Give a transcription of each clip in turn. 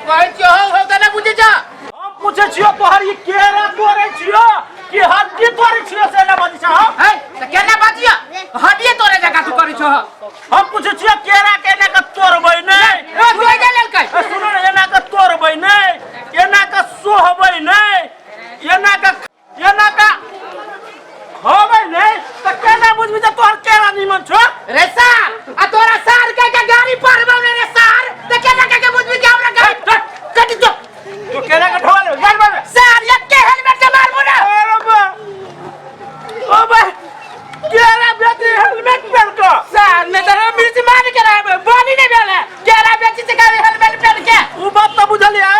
कहै छियो हो त ना बुझे छ हम पूछे छियो तोहर ई केरा तोरे छियो कि हड्डी तोरे छियो से ना बजी छ है त केना बाजिया हड्डी तोरे जगह तू करै छ हम पूछे छियो केरा केना का तोरबै नै ए तू आइ लेल कै सुन न एना का तोरबै नै एना का सोहबै नै एना का होबै नै त केना बुझबी जे तोहर केरा निमन छ रे सार आ तोरा सार के गाड़ी पर बने रे सार त केना के बुझबी कि हमरा गाड़ी कटी तो तो केरा का ढोल गाड़ मार सार ये के हेलमेट के मारबो ना अरे बा ओ बा केरा बेटी हेलमेट पहन के सार ने तो मिर्च मार के रहे बॉडी नहीं भेले केरा बेची से गाड़ी हेलमेट पहन के उ बात तो बुझलिए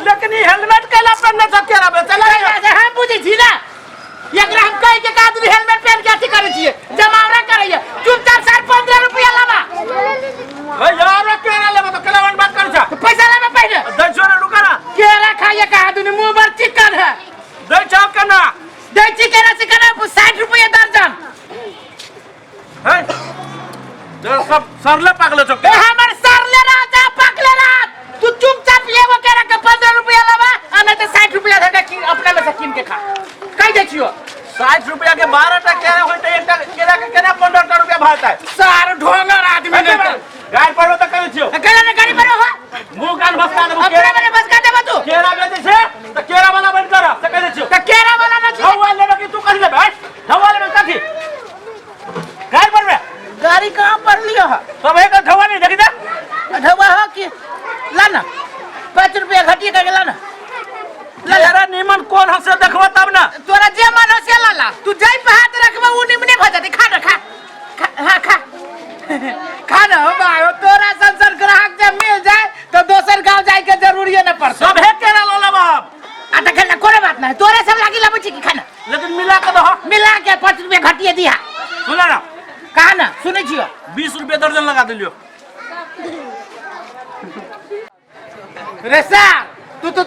लेकिन ई हेलमेट केला पहनने छ केरा बेचला हम बुझी छी ना एकरा हम कह के आदमी हेलमेट पहन के अथी करे छिए जमावड़ा करैया चुपचाप सर 15 रुपया लावा ए यार केरा लेबो तो केला बात कर छ पैसा लेबे पहले दे छोरे रुका ना केरा खाइए का आदमी मुंह पर चिकन है दे चाप करना दे चिकन से कना 60 रुपया दर्जन है तो सब सरले पागल छ ए हमर सर ले रहा जा पकले रहा तू चुपचाप लेबो केरा के 15 रुपया लावा आ नहीं तो 60 रुपया दे के अपने में से किन के खा कह दे छियो 60 रुपया के 12 टा केरा होय त एकटा केरा के केना 15 रुपया भाता है सार ढोंगर आदमी ने गाय पर तो कहै छियो केरा ने गाड़ी पर हो मुंह कान भसका दे अपने में बस का देबो तू केरा बेचे छे त केरा वाला बंद कर से कहै छियो त केरा वाला ना छी हवा लेबे कि तू कर लेबे हवा लेबे कथि गाय पर में गाड़ी कहां पर लियो है सब एक हवा नहीं देखि दे ढवा हो कि लाना 5 रुपया घटी के लाना तेरा निमन कौन हसे देखबो तब ना तोरा जे मन हो से लाला तू जाई पे हाथ रखबा उ निमने भ जाती खा ना खा हां खा खा ना हो भाई तोरा संसार ग्राहक जब मिल जाए तो दोसर गांव जाए के जरूरी न पड़ता सब है केरा लोला बाप आ त खेला कोरे बात ना तोरे सब लागी लाबो छी कि खाना लेकिन मिला के दो मिला के 5 रुपया घटिए दिया सुना ना कहा ना सुनै छियो 20 रुपया दर्जन लगा दिलियो रे सार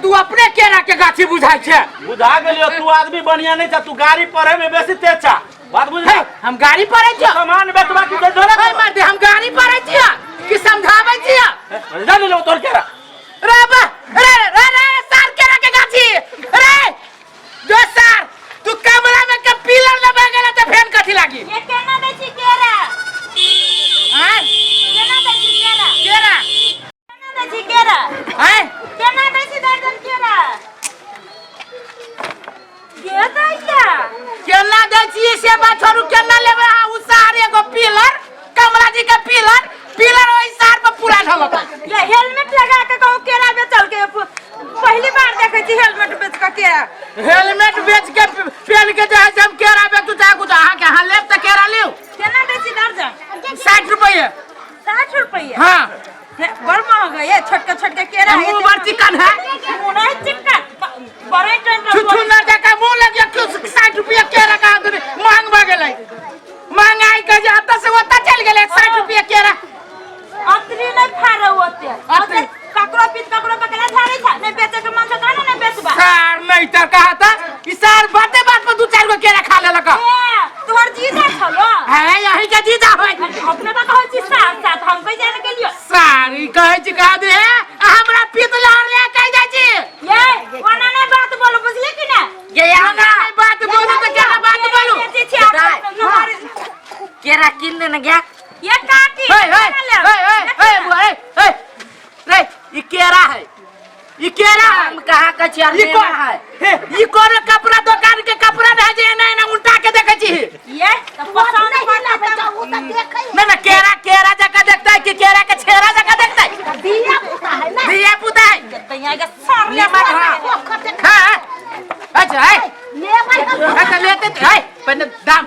तू अपने केरा के गाछी बुझाय छे बुझा गेलियो तू आदमी बढ़िया नहीं छ तू गाड़ी पढ़े में बेसी तेज छ बात बुझ हम गाड़ी पढ़ै छियो सामान बेचबा की दे झोला ओए मार दे हम गाड़ी पढ़ै छियो कि समझाबै छियो जान लो तोर केरा रे बा रे सार केरा के गाछी रे दो सार तू कमरा में के पिलर लगा गेला त फेन कथि लागी ये केना दै छी केरा हैं केना दै छी केरा केरा केना दै छी केरा हैं केना दै छी दर्जन केरा के दैया केला दै छी से बात छोड़ू केला लेबे उ सार एगो पिलर कमला जी के पिलर ओइ सार पे पूरा ढलक ये हेलमेट लगा के कहू केरा बेचल के पहली बार देखै छी हेलमेट बेच के केरा हेलमेट बेच के पहन के जे हम केरा बेचू चाहे कुछ अहाँ के हां लेब त केरा लियो केना दै छी दर्जन 60 रुपया 60 रुपया हां बड़ महंगा है छोटका केरा है मुंह बड़ चिकन है मुंह नहीं चिकन बड़े टन छुछु ना जाके मुंह लग गया 60 रुपया केरा का आदमी महंग भ गेलै महंगाई के जे अत से ओत चल गेलै 60 रुपया केरा अतरी नहीं फारे होते अतरी ककरो पकड़ा झाड़ी था नहीं बेचे के मन से कहना नहीं बेचबा सार नहीं त कहा था ई सार बाते बात पे 2-4 गो केरा खा लेलक ए तोहर जीजा छलो है यही के जीजा होय अपने तो कहै छी साथ हम कहि जाने के लिए सार ई कहै छी कहा दे हमरा पितलर ले कह जाय छी ये ओना नहीं बात बोलो बुझली कि ना ये आना बात बोलो तो केरा बात बोलो केरा किन देना गया ये काटी रे ई केरा है ई केरा हम कहा के चार में है ई कोन कपड़ा दुकान के कपड़ा है जे ना उल्टा के देखे छी ये तो पसंद करना बेटा वो तो देखै ना केरा जका देखता है कि केरा के छेरा जका देखता है दिया पुता है ना दिया पुता है तैया के सामने मत हां अच्छा है ले मत अच्छा लेते है पहले दाम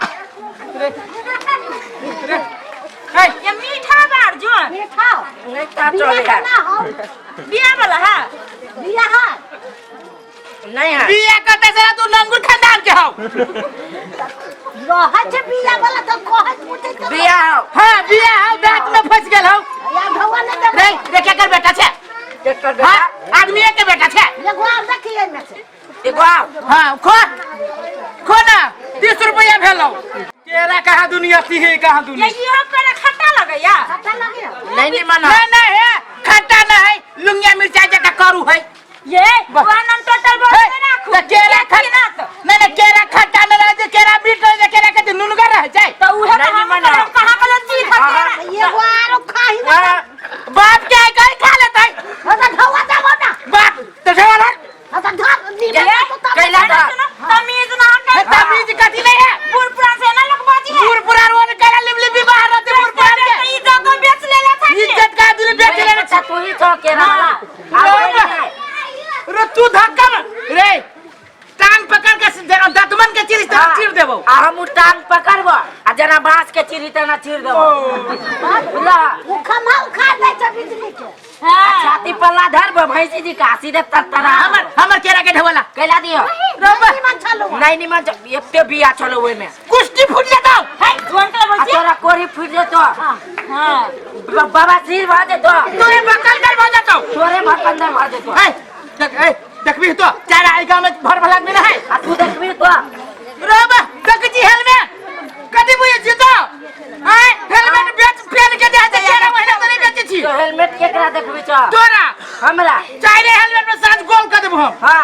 है ये मीठा बार जो मीठा नहीं का चलेगा बिया वाला है बिया है नहीं है बिया कहते से तू लंगूर खानदान के हो रहा छे बिया वाला तो कहत पूछे तो बिया हो हां बिया हो दांत में फंस गेल हो या भगवान ने रे देखे कर बेटा छे केकर बेटा आदमी के बेटा छे एगो और देखिए में से एगो हां खो ना 30 रुपया भेलो केरा कहां दुनिया थी है कहां दुनिया ये हो पर खट्टा लगैया खट्टा लगे नहीं माना नहीं है खट्टा नहीं लुंगिया मिर्चा जका वन टोटल बोल ना तो केरा खट्टा नहीं केरा खट्टा न रहे केरा मीठ रहे केरा के नुनगर रह जाए तो उहे कहां कल चीज है ये वारो खाही ना बाप के कहीं खा लेता है तो धवा जाओ ना बाप तो सेवा तो धर नीमन तो कैला तमीज ना है तमीज कथी नहीं है पुरपुरा से ना लगबाजी है पुरपुरा रोन करा लिबली बाहर रहते पुरपुरा के इज्जत तो बेच ले ले था इज्जत का दिल बेच ले अच्छा तू ही तो केरा वाला रे तू धक्का रे टांग पकड़ के दतमन के चीर चीर देबो आ हम टांग पकड़बो आ जना बांस के चीरी तना चीर देबो बुझला वो खमा खा दे छ बिजली के छाती पल्ला धरबो भैंसी जी का सीधे ततरा हमर केरा के ढवला कैला दियो नीमन छलो नहीं निमन एते बिया चलो ओय में कुश्ती फुट जाता है जोन के बोल तोरा कोरी फूट जेतो हां बाबा सिर भा जेतो तोरे बकल कर भा जाता तोरे भकंदर भा जेतो है देखबी तो चार आई गांव में भर भला में है आ तू देखबी तो रोबा देखजी हेलमेट कदी बुझे जीतो आय हेलमेट बेच पहन के जा तेरा महीना तने बेचे छी तो हेलमेट केकरा देखबी तो तोरा हमरा चारे हेलमेट में सांझ गोल कर देबो हम हां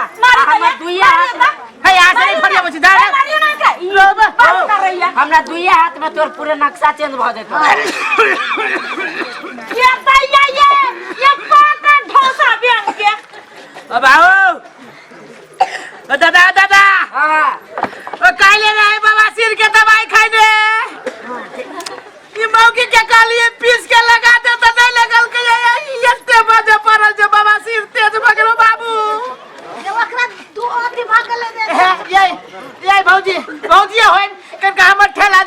हमरा दुइया हाथ है आ से फरिया बची दा मारियो ना के रोबा बात कर रही है हमरा दुइया हाथ में तोर पूरे नक्शा चेंज भ जेतो ये भैया ये पाका ढोसा बेन के अब आओ दादा हां ओ काले रहे बाबा सिर के दवाई खाने ये मौकी के कालिए पीस के लगा दे तो नहीं लगल के ये बजे पड़ल जे बाबा सिर तेज भगलो बाबू ये ओकरा दू आदमी भागले दे ये भौजी होइन कनका हमर ठेला